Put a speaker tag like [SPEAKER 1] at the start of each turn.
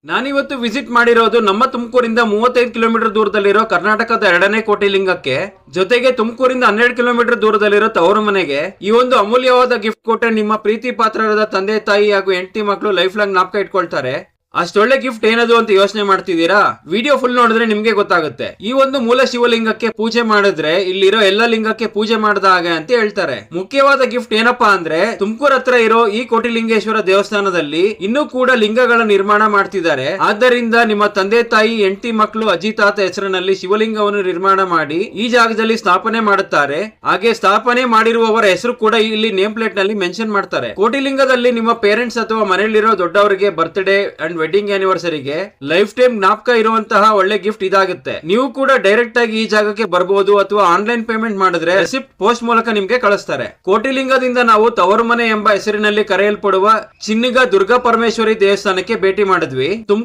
[SPEAKER 1] ನಾನಿವತ್ತು ವಿಸಿಟ್ ಮಾಡಿರೋದು ನಮ್ಮ ತುಮಕೂರಿಂದ 35 ಕಿಲೋಮೀಟರ್ ದೂರದಲ್ಲಿರೋ ಕರ್ನಾಟಕದ 2ನೇ ಕೋಟಿಲಿಂಗಕ್ಕೆ, ಜೊತೆಗೆ ತುಮಕೂರಿಂದ 12 ಕಿಲೋಮೀಟರ್ ದೂರದಲ್ಲಿರೋ ತವರು ಮನೆಗೆ. ಈ ಒಂದು ಅಮೂಲ್ಯವಾದ ಗಿಫ್ಟ್ ಕೊಟ್ಟರೆ ನಿಮ್ಮ ಪ್ರೀತಿ ಪಾತ್ರರಾದ ತಂದೆ ತಾಯಿ ಹಾಗೂ ಹೆಂಡತಿ ಮಕ್ಕಳು ಲೈಫ್ ಲಾಂಗ್ ಜ್ಞಾಪಕ ಇಟ್ಕೊಳ್ತಾರೆ. ಅಷ್ಟೊಳ್ಳೆ ಗಿಫ್ಟ್ ಏನದು ಅಂತ ಯೋಚನೆ ಮಾಡ್ತಿದ್ದೀರಾ? ವಿಡಿಯೋ ಫುಲ್ ನೋಡಿದ್ರೆ ನಿಮ್ಗೆ ಗೊತ್ತಾಗುತ್ತೆ. ಈ ಒಂದು ಮೂಲ ಶಿವಲಿಂಗಕ್ಕೆ ಪೂಜೆ ಮಾಡಿದ್ರೆ ಇಲ್ಲಿರೋ ಎಲ್ಲ ಲಿಂಗಕ್ಕೆ ಪೂಜೆ ಮಾಡಿದ ಹಾಗೆ ಅಂತ ಹೇಳ್ತಾರೆ. ಮುಖ್ಯವಾದ ಗಿಫ್ಟ್ ಏನಪ್ಪಾ ಅಂದ್ರೆ, ತುಮಕೂರು ಹತ್ರ ಇರೋ ಈ ಕೋಟಿಲಿಂಗೇಶ್ವರ ದೇವಸ್ಥಾನದಲ್ಲಿ ಇನ್ನೂ ಕೂಡ ಲಿಂಗಗಳ ನಿರ್ಮಾಣ ಮಾಡ್ತಿದ್ದಾರೆ. ಆದ್ದರಿಂದ ನಿಮ್ಮ ತಂದೆ ತಾಯಿ ಹೆಂಡತಿ ಮಕ್ಕಳು ಅಜ್ಜಿ ತಾತ ಹೆಸರಿನಲ್ಲಿ ಶಿವಲಿಂಗವನ್ನು ನಿರ್ಮಾಣ ಮಾಡಿ ಈ ಜಾಗದಲ್ಲಿ ಸ್ಥಾಪನೆ ಮಾಡುತ್ತಾರೆ. ಹಾಗೆ ಸ್ಥಾಪನೆ ಮಾಡಿರುವವರ ಹೆಸರು ಕೂಡ ಇಲ್ಲಿ ನೇಮ್ ಪ್ಲೇಟ್ ನಲ್ಲಿ ಮೆನ್ಷನ್ ಮಾಡ್ತಾರೆ. ಕೋಟಿಲಿಂಗದಲ್ಲಿ ನಿಮ್ಮ ಪೇರೆಂಟ್ಸ್ ಅಥವಾ ಮನೆಯಲ್ಲಿರೋ ದೊಡ್ಡವರಿಗೆ ಬರ್ತ್ಡೇ ಅಂಡ್ ವೆಡ್ಡಿಂಗ್ ಆನಿವರ್ಸರಿಗೆ ಲೈಫ್ ಟೈಮ್ ಜ್ಞಾಪಕ ಇರುವಂತಹ ಒಳ್ಳೆ ಗಿಫ್ಟ್ ಇದಾಗುತ್ತೆ. ನೀವು ಕೂಡ ಡೈರೆಕ್ಟ್ ಆಗಿ ಈ ಜಾಗಕ್ಕೆ ಬರಬಹುದು ಅಥವಾ ಆನ್ಲೈನ್ ಪೇಮೆಂಟ್ ಮಾಡಿದ್ರೆ ರೆಸಿಪ್ಟ್ ಪೋಸ್ಟ್ ಮೂಲಕ ನಿಮ್ಗೆ ಕಳಿಸ್ತಾರೆ. ಕೋಟಿಲಿಂಗದಿಂದ ನಾವು ತವರು ಮನೆ ಎಂಬ ಹೆಸರಿನಲ್ಲಿ ಕರೆಯಲ್ಪಡುವ ಚಿನ್ನಿಗ ದುರ್ಗಾ ಪರಮೇಶ್ವರಿ ದೇವಸ್ಥಾನಕ್ಕೆ ಭೇಟಿ ಮಾಡಿದ್ವಿ.